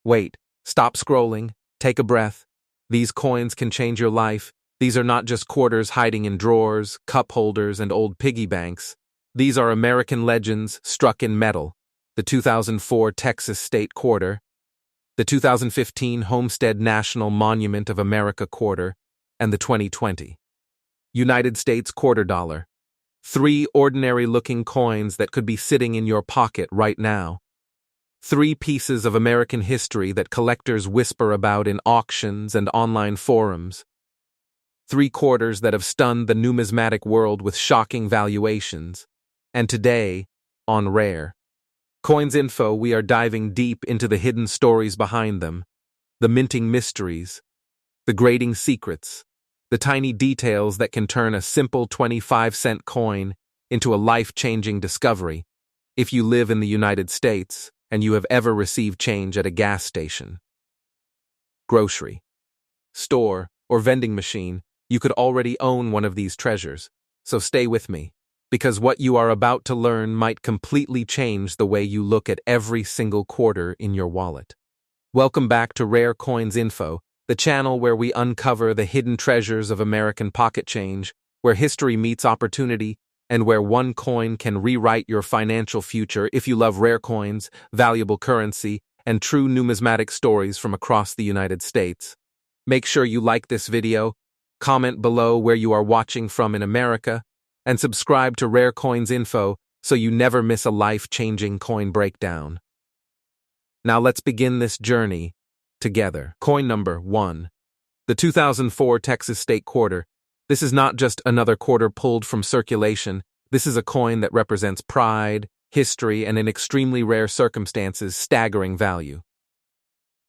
Wait, stop scrolling, take a breath. These coins can change your life. These are not just quarters hiding in drawers, cup holders, and old piggy banks. These are American legends struck in metal. The 2004 Texas State Quarter, the 2015 Homestead National Monument of America Quarter, and the 2020 United States Quarter Dollar. 3 ordinary-looking coins that could be sitting in your pocket right now. 3 pieces of American history that collectors whisper about in auctions and online forums. 3 quarters that have stunned the numismatic world with shocking valuations. And today, on Rare Coins Info, we are diving deep into the hidden stories behind them, the minting mysteries, the grading secrets, the tiny details that can turn a simple 25-cent coin into a life-changing discovery if you live in the United States and you have ever received change at a gas station, grocery store, or vending machine. You could already own one of these treasures, so stay with me, because what you are about to learn might completely change the way you look at every single quarter in your wallet. Welcome back to Rare Coins Info, the channel where we uncover the hidden treasures of American pocket change, where history meets opportunity, and where one coin can rewrite your financial future. If you love rare coins, valuable currency, and true numismatic stories from across the United States, make sure you like this video, comment below where you are watching from in America, and subscribe to Rare Coins Info so you never miss a life-changing coin breakdown. Now let's begin this journey together. Coin number 1. The 2004 Texas State Quarter. This is not just another quarter pulled from circulation. This is a coin that represents pride, history, and in extremely rare circumstances, staggering value.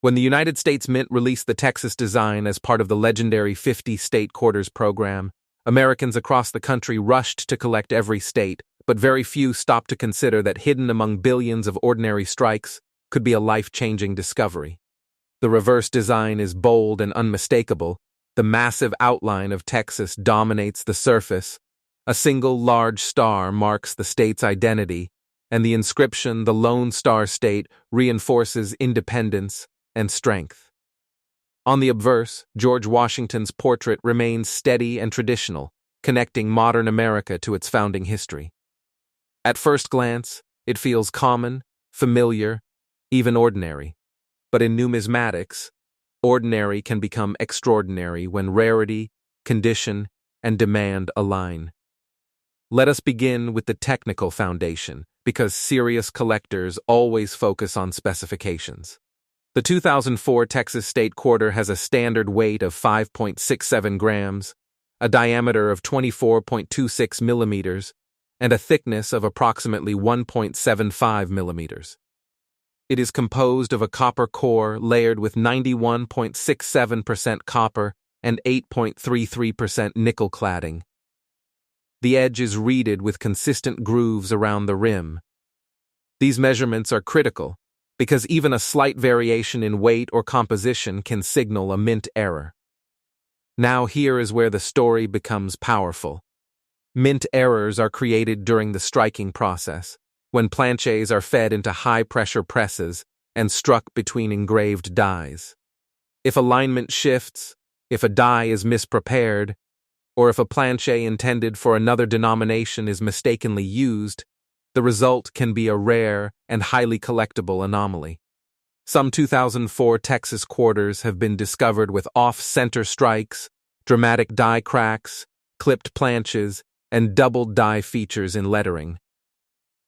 When the United States Mint released the Texas design as part of the legendary 50 State Quarters program, Americans across the country rushed to collect every state, but very few stopped to consider that hidden among billions of ordinary strikes could be a life-changing discovery. The reverse design is bold and unmistakable. The massive outline of Texas dominates the surface. A single large star marks the state's identity, and the inscription, the Lone Star State, reinforces independence and strength. On the obverse, George Washington's portrait remains steady and traditional, connecting modern America to its founding history. At first glance, it feels common, familiar, even ordinary. But in numismatics, ordinary can become extraordinary when rarity, condition, and demand align. Let us begin with the technical foundation, because serious collectors always focus on specifications. The 2004 Texas State Quarter has a standard weight of 5.67 grams, a diameter of 24.26 millimeters, and a thickness of approximately 1.75 millimeters. It is composed of a copper core layered with 91.67% copper and 8.33% nickel cladding. The edge is reeded with consistent grooves around the rim. These measurements are critical because even a slight variation in weight or composition can signal a mint error. Now here is where the story becomes powerful. Mint errors are created during the striking process, when planchets are fed into high-pressure presses and struck between engraved dies. If alignment shifts, if a die is misprepared, or if a planchet intended for another denomination is mistakenly used, the result can be a rare and highly collectible anomaly. Some 2004 Texas quarters have been discovered with off-center strikes, dramatic die cracks, clipped planches, and doubled die features in lettering.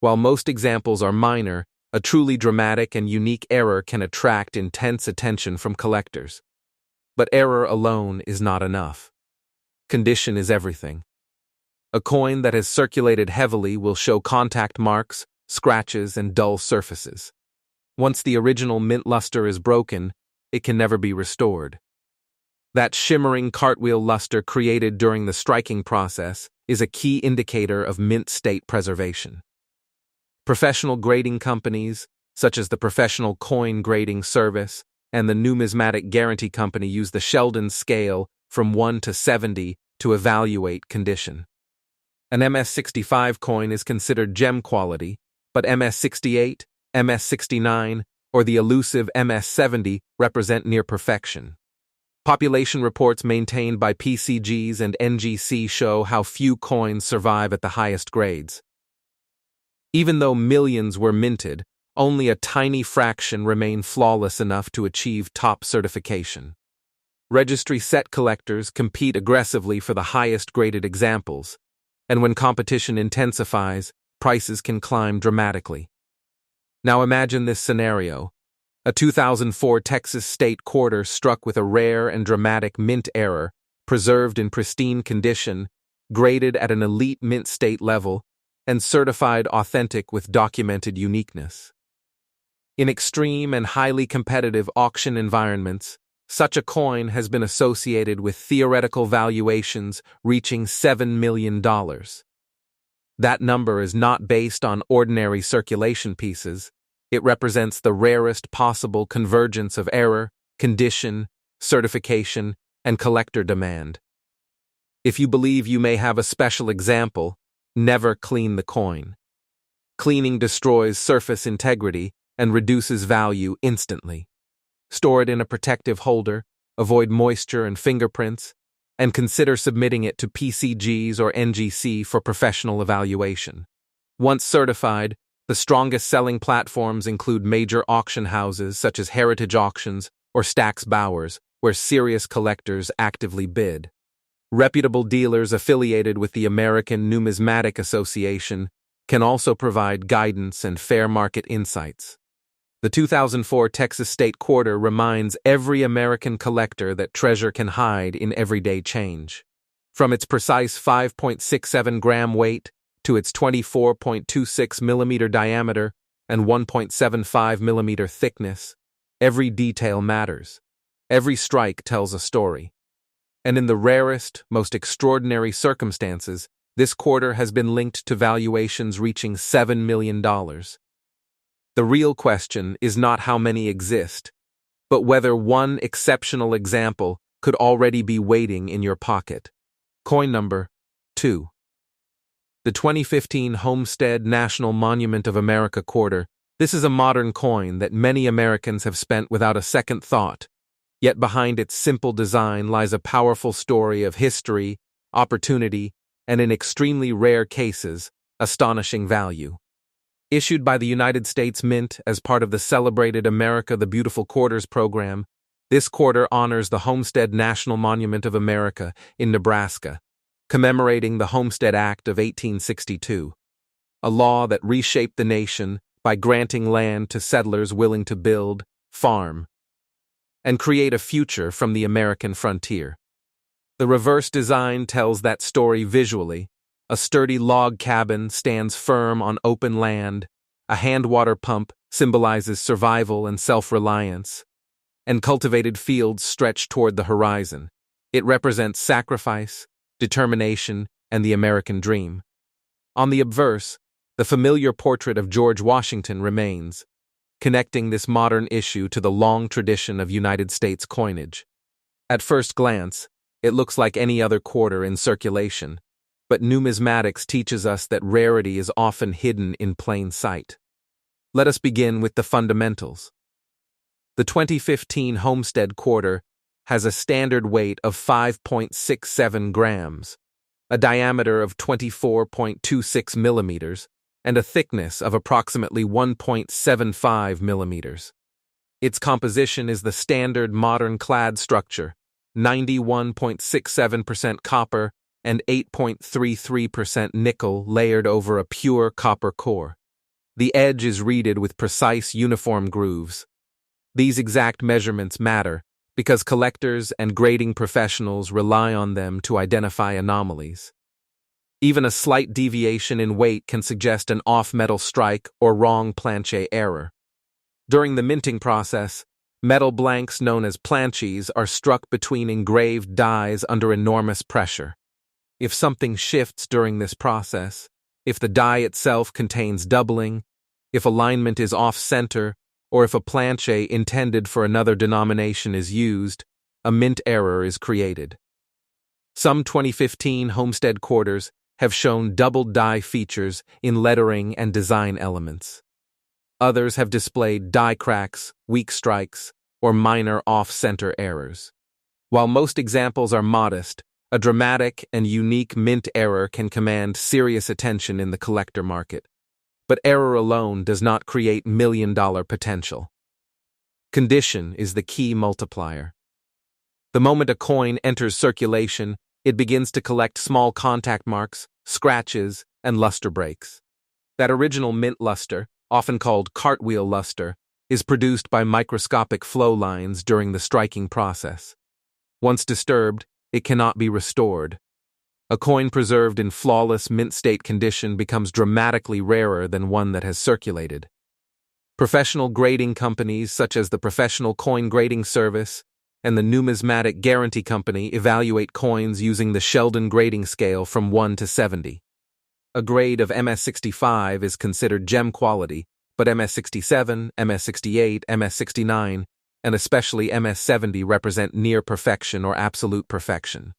While most examples are minor, a truly dramatic and unique error can attract intense attention from collectors. But error alone is not enough. Condition is everything. A coin that has circulated heavily will show contact marks, scratches, and dull surfaces. Once the original mint luster is broken, it can never be restored. That shimmering cartwheel luster created during the striking process is a key indicator of mint state preservation. Professional grading companies, such as the Professional Coin Grading Service and the Numismatic Guarantee Company, use the Sheldon scale from 1 to 70 to evaluate condition. An MS-65 coin is considered gem quality, but MS-68, MS-69, or the elusive MS-70 represent near perfection. Population reports maintained by PCGs and NGC show how few coins survive at the highest grades. Even though millions were minted, only a tiny fraction remain flawless enough to achieve top certification. Registry set collectors compete aggressively for the highest graded examples, and when competition intensifies, prices can climb dramatically. Now imagine this scenario. A 2004 Texas state quarter struck with a rare and dramatic mint error, preserved in pristine condition, graded at an elite mint state level, and certified authentic with documented uniqueness. In extreme and highly competitive auction environments, such a coin has been associated with theoretical valuations reaching $7 million. That number is not based on ordinary circulation pieces. It represents the rarest possible convergence of error, condition, certification, and collector demand. If you believe you may have a special example, never clean the coin. Cleaning destroys surface integrity and reduces value instantly. Store it in a protective holder, avoid moisture and fingerprints, and consider submitting it to PCGs or NGC for professional evaluation. Once certified, the strongest selling platforms include major auction houses such as Heritage Auctions or Stack's Bowers, where serious collectors actively bid. Reputable dealers affiliated with the American Numismatic Association can also provide guidance and fair market insights. The 2004 Texas State Quarter reminds every American collector that treasure can hide in everyday change. From its precise 5.67 gram weight to its 24.26 millimeter diameter and 1.75 millimeter thickness, every detail matters. Every strike tells a story. And in the rarest, most extraordinary circumstances, this quarter has been linked to valuations reaching $7 million. The real question is not how many exist, but whether one exceptional example could already be waiting in your pocket. Coin number 2. The 2015 Homestead National Monument of America quarter. This is a modern coin that many Americans have spent without a second thought. Yet behind its simple design lies a powerful story of history, opportunity, and in extremely rare cases, astonishing value. Issued by the United States Mint as part of the celebrated America the Beautiful Quarters program, this quarter honors the Homestead National Monument of America in Nebraska, commemorating the Homestead Act of 1862, a law that reshaped the nation by granting land to settlers willing to build, farm, and create a future from the American frontier. The reverse design tells that story visually. A sturdy log cabin stands firm on open land, a hand water pump symbolizes survival and self-reliance, and cultivated fields stretch toward the horizon. It represents sacrifice, determination, and the American dream. On the obverse, the familiar portrait of George Washington remains, connecting this modern issue to the long tradition of United States coinage. At first glance, it looks like any other quarter in circulation, but numismatics teaches us that rarity is often hidden in plain sight. Let us begin with the fundamentals. The 2015 Homestead quarter has a standard weight of 5.67 grams, a diameter of 24.26 millimeters, and a thickness of approximately 1.75 millimeters. Its composition is the standard modern clad structure, 91.67% copper and 8.33% nickel layered over a pure copper core. The edge is reeded with precise uniform grooves. These exact measurements matter because collectors and grading professionals rely on them to identify anomalies. Even a slight deviation in weight can suggest an off-metal strike or wrong planche error. During the minting process, metal blanks known as planches are struck between engraved dies under enormous pressure. If something shifts during this process, if the die itself contains doubling, if alignment is off-center, or if a planche intended for another denomination is used, a mint error is created. Some 2015 Homestead quarters have shown double die features in lettering and design elements. Others have displayed die cracks, weak strikes, or minor off-center errors. While most examples are modest, a dramatic and unique mint error can command serious attention in the collector market. But error alone does not create million-dollar potential. Condition is the key multiplier. The moment a coin enters circulation, it begins to collect small contact marks, scratches, and luster breaks. That original mint luster, often called cartwheel luster, is produced by microscopic flow lines during the striking process. Once disturbed, it cannot be restored. A coin preserved in flawless mint state condition becomes dramatically rarer than one that has circulated. Professional grading companies such as the Professional Coin Grading Service and the Numismatic Guarantee Company evaluate coins using the Sheldon grading scale from 1 to 70. A grade of MS65 is considered gem quality, but MS67, MS68, MS69, and especially MS70 represent near perfection or absolute perfection.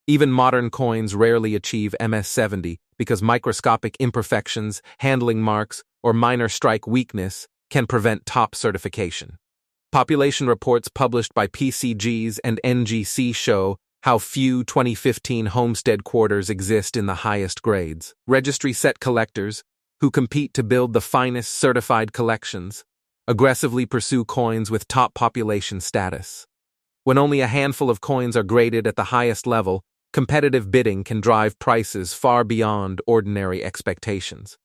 Even modern coins rarely achieve MS70 because microscopic imperfections, handling marks, or minor strike weakness can prevent top certification. Population reports published by PCGs and NGC show how few 2015 homestead quarters exist in the highest grades. Registry set collectors, who compete to build the finest certified collections, aggressively pursue coins with top population status. When only a handful of coins are graded at the highest level, competitive bidding can drive prices far beyond ordinary expectations.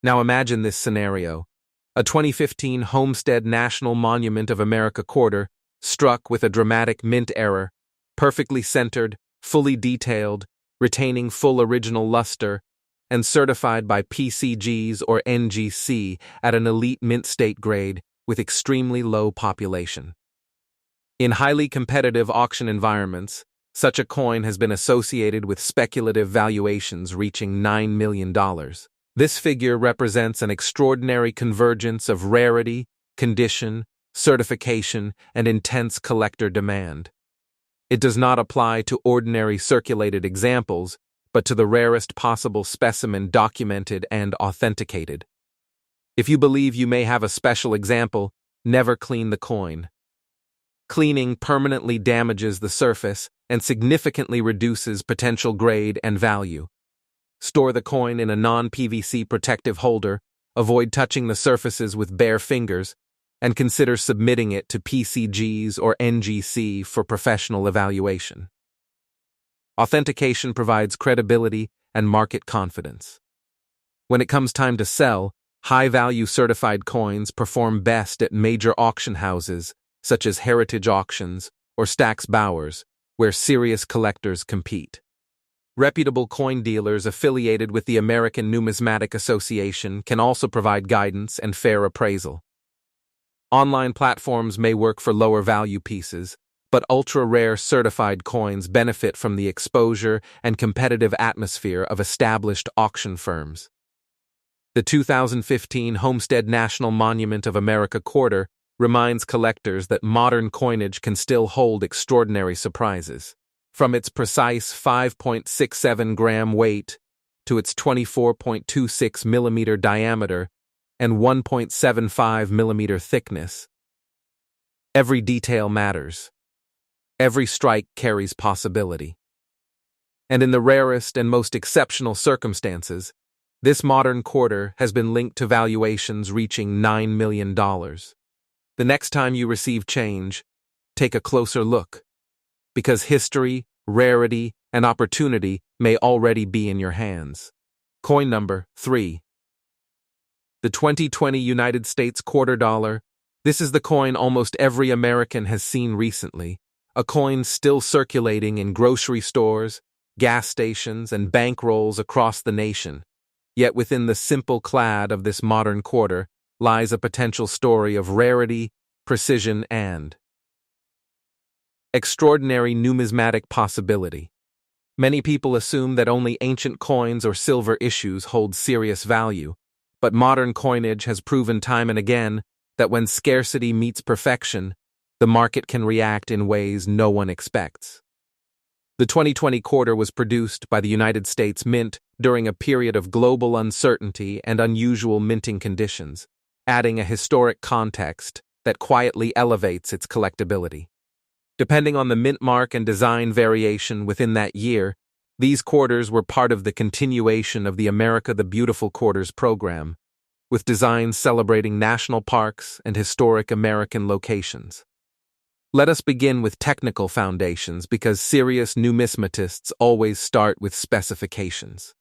Now imagine this scenario. A 2015 Homestead National Monument of America quarter, struck with a dramatic mint error, perfectly centered, fully detailed, retaining full original luster, and certified by PCGs or NGC at an elite mint state grade with extremely low population. In highly competitive auction environments, such a coin has been associated with speculative valuations reaching $9 million. This figure represents an extraordinary convergence of rarity, condition, certification, and intense collector demand. It does not apply to ordinary circulated examples, but to the rarest possible specimen documented and authenticated. If you believe you may have a special example, never clean the coin. Cleaning permanently damages the surface and significantly reduces potential grade and value. Store the coin in a non-PVC protective holder, avoid touching the surfaces with bare fingers, and consider submitting it to PCGs or NGC for professional evaluation. Authentication provides credibility and market confidence. When it comes time to sell, high-value certified coins perform best at major auction houses such as Heritage Auctions or Stack's Bowers, where serious collectors compete. Reputable coin dealers affiliated with the American Numismatic Association can also provide guidance and fair appraisal. Online platforms may work for lower-value pieces, but ultra-rare certified coins benefit from the exposure and competitive atmosphere of established auction firms. The 2015 Homestead National Monument of America quarter reminds collectors that modern coinage can still hold extraordinary surprises. From its precise 5.67-gram weight to its 24.26 millimeter diameter and 1.75 millimeter thickness, every detail matters. Every strike carries possibility. And in the rarest and most exceptional circumstances, this modern quarter has been linked to valuations reaching $9 million. The next time you receive change, take a closer look, because history, rarity, and opportunity may already be in your hands. Coin number 3. The 2020 United States quarter dollar. This is the coin almost every American has seen recently, a coin still circulating in grocery stores, gas stations, and bank rolls across the nation. Yet within the simple clad of this modern quarter lies a potential story of rarity, precision, and extraordinary numismatic possibility. Many people assume that only ancient coins or silver issues hold serious value, but modern coinage has proven time and again that when scarcity meets perfection, the market can react in ways no one expects. The 2020 quarter was produced by the United States Mint during a period of global uncertainty and unusual minting conditions. adding a historic context that quietly elevates its collectability. Depending on the mint mark and design variation within that year, these quarters were part of the continuation of the America the Beautiful Quarters program, with designs celebrating national parks and historic American locations. Let us begin with technical foundations because serious numismatists always start with specifications.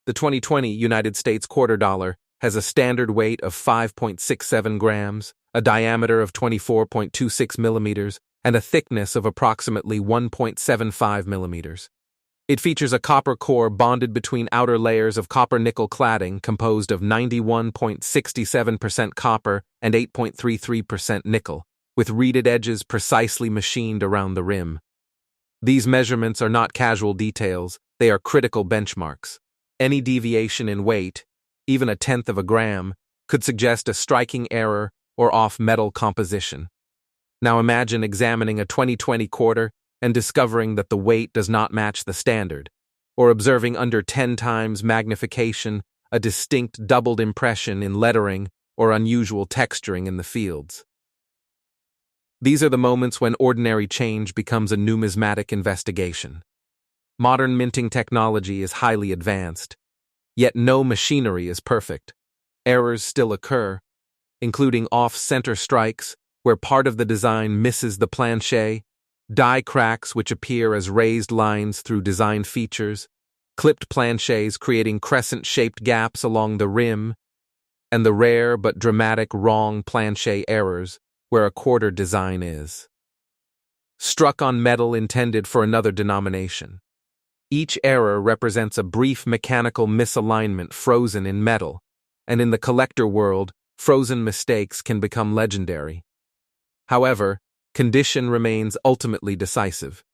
The 2020 United States quarter dollar has a standard weight of 5.67 grams, a diameter of 24.26 millimeters, and a thickness of approximately 1.75 millimeters. It features a copper core bonded between outer layers of copper-nickel cladding composed of 91.67% copper and 8.33% nickel, with reeded edges precisely machined around the rim. These measurements are not casual details, they are critical benchmarks. Any deviation in weight, even a tenth of a gram, could suggest a striking error or off-metal composition. Now imagine examining a 2020 quarter and discovering that the weight does not match the standard, or observing under 10 times magnification a distinct doubled impression in lettering or unusual texturing in the fields. These are the moments when ordinary change becomes a numismatic investigation. Modern minting technology is highly advanced, yet no machinery is perfect. Errors still occur, including off-center strikes where part of the design misses the planche, die cracks which appear as raised lines through design features, clipped planches creating crescent-shaped gaps along the rim, and the rare but dramatic wrong planche errors where a quarter design is struck on metal intended for another denomination. Each error represents a brief mechanical misalignment frozen in metal, and in the collector world, frozen mistakes can become legendary. However, condition remains ultimately decisive.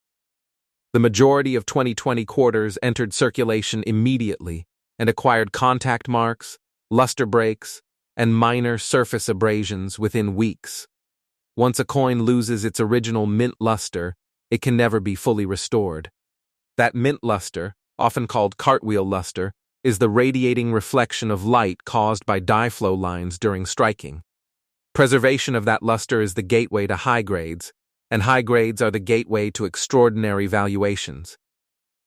The majority of 2020 quarters entered circulation immediately and acquired contact marks, luster breaks, and minor surface abrasions within weeks. Once a coin loses its original mint luster, it can never be fully restored. That mint luster, often called cartwheel luster, is the radiating reflection of light caused by die flow lines during striking. Preservation of that luster is the gateway to high grades, and high grades are the gateway to extraordinary valuations.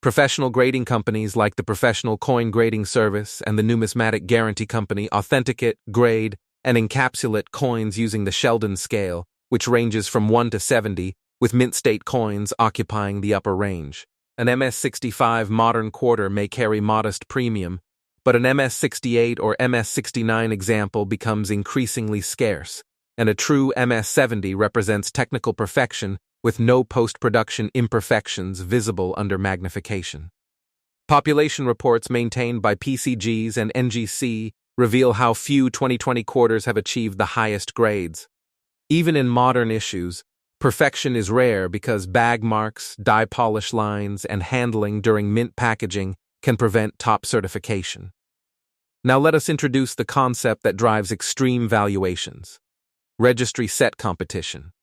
Professional grading companies like the Professional Coin Grading Service and the Numismatic Guarantee Company authenticate, grade, and encapsulate coins using the Sheldon scale, which ranges from 1 to 70, with mint state coins occupying the upper range. An MS-65 modern quarter may carry modest premium, but an MS-68 or MS-69 example becomes increasingly scarce, and a true MS-70 represents technical perfection with no post-production imperfections visible under magnification. Population reports maintained by PCGs and NGC reveal how few 2020 quarters have achieved the highest grades. Even in modern issues, perfection is rare because bag marks, die polish lines, and handling during mint packaging can prevent top certification. Now let us introduce the concept that drives extreme valuations: registry set competition.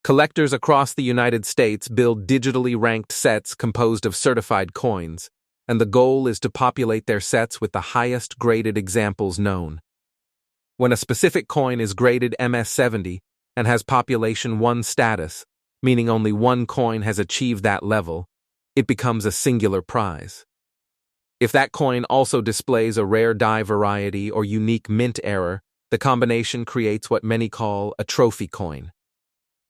Collectors across the United States build digitally ranked sets composed of certified coins, and the goal is to populate their sets with the highest graded examples known. When a specific coin is graded MS-70 and has population 1 status, meaning only one coin has achieved that level, it becomes a singular prize. If that coin also displays a rare die variety or unique mint error, the combination creates what many call a trophy coin.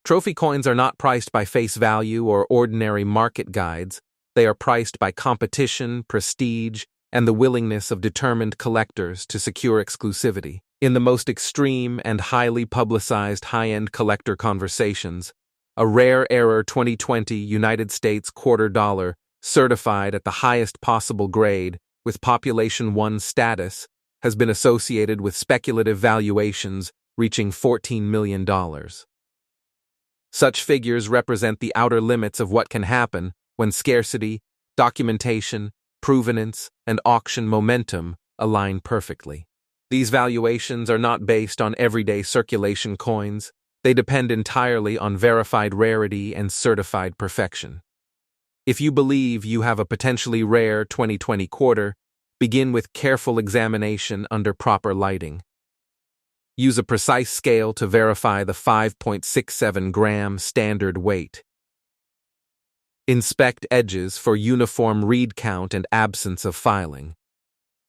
Trophy coins are not priced by face value or ordinary market guides. They are priced by competition, prestige, and the willingness of determined collectors to secure exclusivity. In the most extreme and highly publicized high-end collector conversations, a rare error 2020 United States quarter dollar certified at the highest possible grade with population 1 status has been associated with speculative valuations reaching $14 million. Such figures represent the outer limits of what can happen when scarcity, documentation, provenance, and auction momentum align perfectly. These valuations are not based on everyday circulation coins. They depend entirely on verified rarity and certified perfection. If you believe you have a potentially rare 2020 quarter, begin with careful examination under proper lighting. Use a precise scale to verify the 5.67-gram standard weight. Inspect edges for uniform read count and absence of filing.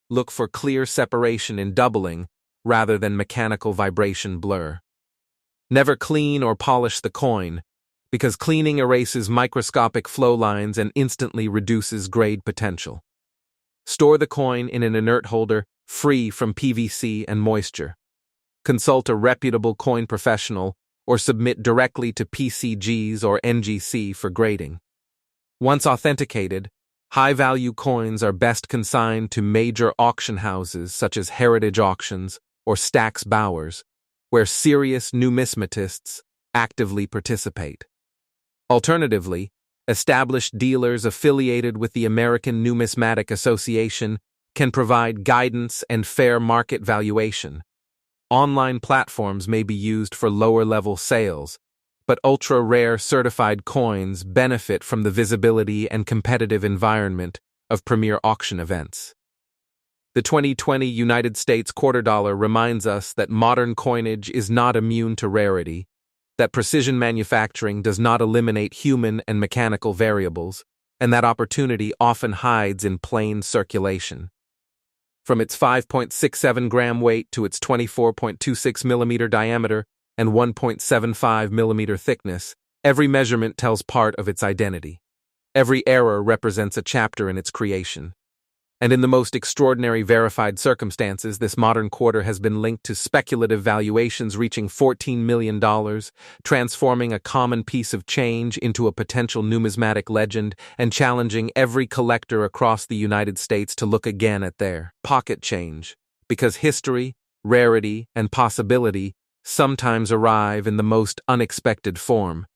Look for clear separation in doubling rather than mechanical vibration blur. Never clean or polish the coin, because cleaning erases microscopic flow lines and instantly reduces grade potential. Store the coin in an inert holder free from PVC and moisture. Consult a reputable coin professional or submit directly to PCGs or NGC for grading. Once authenticated, high-value coins are best consigned to major auction houses such as Heritage Auctions or Stack's Bowers, where serious numismatists actively participate. Alternatively, established dealers affiliated with the American Numismatic Association can provide guidance and fair market valuation. Online platforms may be used for lower-level sales, but ultra-rare certified coins benefit from the visibility and competitive environment of premier auction events. The 2020 United States quarter dollar reminds us that modern coinage is not immune to rarity, that precision manufacturing does not eliminate human and mechanical variables, and that opportunity often hides in plain circulation. From its 5.67-gram weight to its 24.26mm diameter and 1.75mm thickness, every measurement tells part of its identity. Every error represents a chapter in its creation. And in the most extraordinary verified circumstances, this modern quarter has been linked to speculative valuations reaching $14 million, transforming a common piece of change into a potential numismatic legend and challenging every collector across the United States to look again at their pocket change, because history, rarity, and possibility sometimes arrive in the most unexpected form.